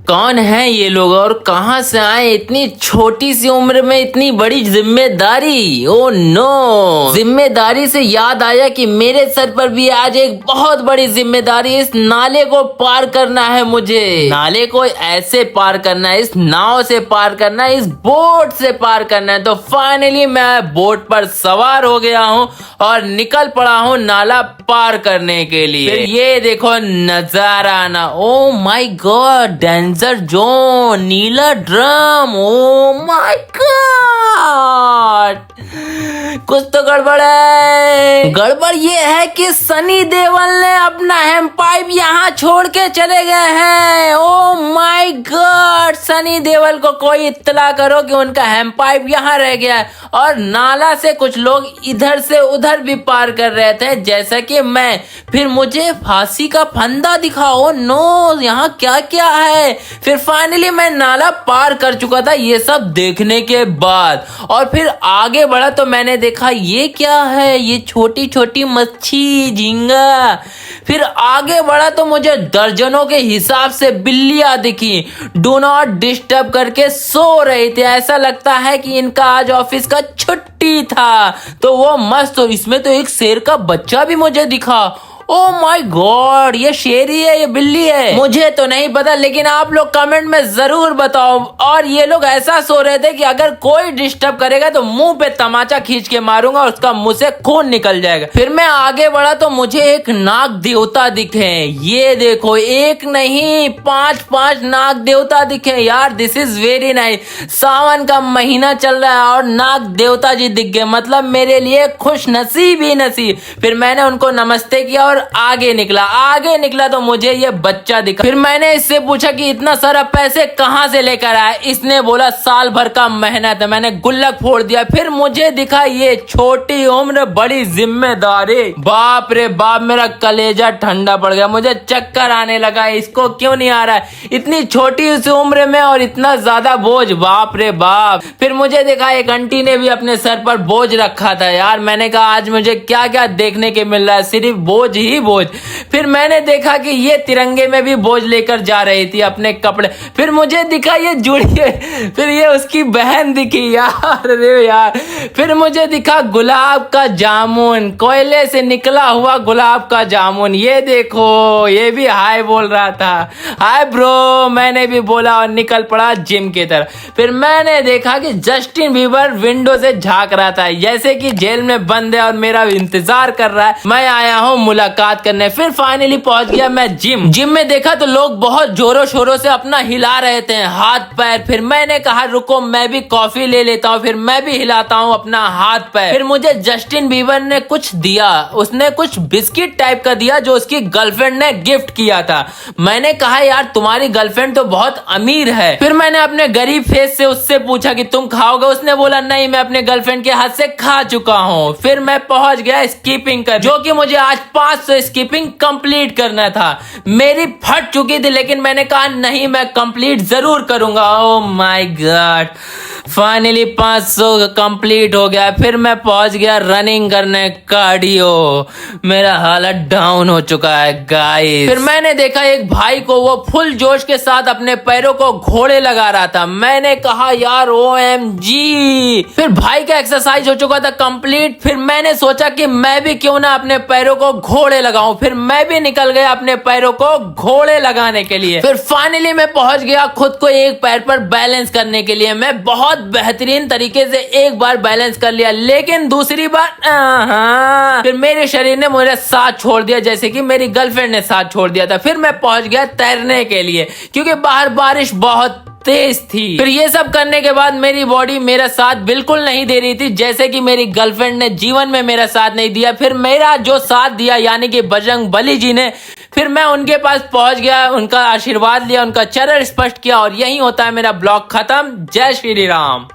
कौन है ये लोग और कहां से आए इतनी छोटी सी उम्र में इतनी बड़ी जिम्मेदारी। ओ नो, जिम्मेदारी से याद आया कि मेरे सर पर भी आज एक बहुत बड़ी जिम्मेदारी। इस नाले को पार करना है मुझे। नाले को ऐसे पार करना है, इस नाव से पार करना है, इस बोट से पार करना है। तो फाइनली मैं बोट पर सवार हो गया हूँ और निकल पड़ा हूँ नाला पार करने के लिए। फिर ये देखो नजारा ना, oh my God, danger zone, Neela drum, oh my God, कुछ तो गड़बड़ है। गड़बड़ ये है कि सनी देओल ने अपना हैंड पाइप यहाँ छोड़ के चले गए हैं। Oh my God, Sunny Deol को कोई इत्तला करो कि उनका हैंड पाइप यहाँ रह गया है। और नाला से कुछ लोग इधर से उधर भी पार कर रहे थे जैसा कि मैं। फिर मुझे फांसी का फंदा दिखा। ओ नो, यहाँ क्या क्या है। फिर फाइनली मैं नाला पार कर चुका था ये सब देखने के बाद। और फिर आगे बढ़ा तो मैंने देखा ये क्या है, ये छोटी छोटी मच्छी, झींगा। फिर आगे बढ़ा तो मुझे दर्जनों के हिसाब से बिल्लियां दिखी, डू नॉट डिस्टर्ब करके सो रही थी। ऐसा लगता है कि इनका आज ऑफिस का छुट्टी था तो वो मस्त हो। इसमें तो एक शेर का बच्चा भी मुझे दिखा। ओ माय गॉड, ये शेर ही है, ये बिल्ली है, मुझे तो नहीं पता, लेकिन आप लोग कमेंट में जरूर बताओ। और ये लोग ऐसा सो रहे थे कि अगर कोई डिस्टर्ब करेगा तो मुंह पे तमाचा खींच के मारूंगा, उसका मुंह से खून निकल जाएगा। फिर मैं आगे बढ़ा तो मुझे एक नाग देवता दिखे। ये देखो, एक नहीं पांच पांच नाग देवता दिखे यार। This is very nice. Sawan का महीना चल रहा है और नाग देवता जी दिख गए, मतलब मेरे लिए खुश नसीब ही नसीब। फिर मैंने उनको नमस्ते किया और आगे निकला तो मुझे ये बच्चा दिखा। फिर मैंने इससे पूछा कि इतना सारा पैसे कहां से लेकर आया। इसने बोला साल भर का मेहनत है। मैंने गुल्लक फोड़ दिया। फिर मुझे दिखा ये छोटी उम्र बड़ी जिम्मेदारी। बाप रे बाप, मेरा कलेजा ठंडा पड़ गया, मुझे चक्कर आने लगा। इसको क्यों नहीं आ रहा है इतनी छोटी सी उम्र में और इतना ज्यादा बोझ, बाप रे बाप। फिर मुझे देखा एक आंटी ने भी अपने सर पर बोझ रखा था यार। मैंने कहा आज मुझे क्या क्या देखने के मिल रहा है, सिर्फ बोझ ही बोझ। फिर मैंने देखा कि ये तिरंगे में भी बोझ लेकर जा रही थी अपने कपड़े। फिर मुझे दिखा ये जुड़िए, फिर ये उसकी बहन दिखी यार, अरे यार। फिर मुझे दिखा गुलाब का जामुन, कोयले से निकला हुआ गुलाब का जामुन। ये देखो, ये भी हाय बोल रहा था, हाय ब्रो। मैंने भी बोला और निकल पड़ा जिम की तरफ। फिर मैंने देखा कि जस्टिन बीबर विंडो से झांक रहा था जैसे कि जेल में बंद है और मेरा इंतजार कर रहा है। मैं आया हूँ मुलाकात करने। फिर फाइनली पहुंच गया मैं जिम में देखा तो लोग बहुत जोरों शोरों से अपना हिला रहे थे हाथ पैर। फिर मैंने कहा रुको मैं भी कॉफी ले लेता हूँ। फिर मैं भी हिलाता हूँ अपना हाथ पैर। फिर मुझे जस्टिन बीबर ने कुछ दिया, उसने कुछ बिस्किट टाइप का दिया जो उसकी गर्लफ्रेंड ने गिफ्ट किया था। मैंने कहा यार तुम्हारी गर्लफ्रेंड तो बहुत अमीर है। फिर मैंने अपने गरीब फेस से उससे पूछा कि तुम खाओगे। उसने बोला नहीं, मैं अपने गर्लफ्रेंड के हाथ से खा चुका हूँ। फिर मैं पहुंच गया स्कीपिंग कर, जो कि मुझे आज 500 स्कीपिंग कंप्लीट करना था। मेरी फट चुकी थी लेकिन मैंने कहा नहीं, मैं कंप्लीट जरूर करूंगा। Oh my God, finally 500 complete हो गया। फिर मैं पहुंच गया रनिंग करने, कार्डियो। मेरा हालत डाउन हो चुका है गाइस। फिर मैंने देखा एक भाई को, वो फुल जोश के साथ अपने पैरों को घोड़े लगा रहा था। मैंने कहा यार OMG। फिर भाई का एक्सरसाइज हो चुका था कंप्लीट। फिर मैंने सोचा कि मैं भी क्यों ना अपने पैरों को घोड़े लगाऊं। फिर मैं भी निकल गया अपने पैरों को घोड़े लगाने के लिए। फिर फाइनली मैं पहुंच गया खुद को एक पैर पर बैलेंस करने के लिए। मैं बहुत बेहतरीन तरीके से एक बार बैलेंस कर लिया, लेकिन दूसरी बार फिर मेरे शरीर ने मेरा साथ छोड़ दिया जैसे कि मेरी गर्लफ्रेंड ने साथ छोड़ दिया था। फिर मैं पहुंच गया तैरने के लिए क्योंकि बाहर बारिश बहुत तेज थी। फिर ये सब करने के बाद मेरी बॉडी मेरा साथ बिल्कुल नहीं दे रही थी, जैसे कि मेरी गर्लफ्रेंड ने जीवन में मेरा साथ नहीं दिया। फिर मेरा जो साथ दिया यानी कि बजरंग बली जी ने, फिर मैं उनके पास पहुंच गया, उनका आशीर्वाद लिया, उनका चरण स्पर्श किया और यही होता है मेरा ब्लॉग खत्म। जय श्री राम।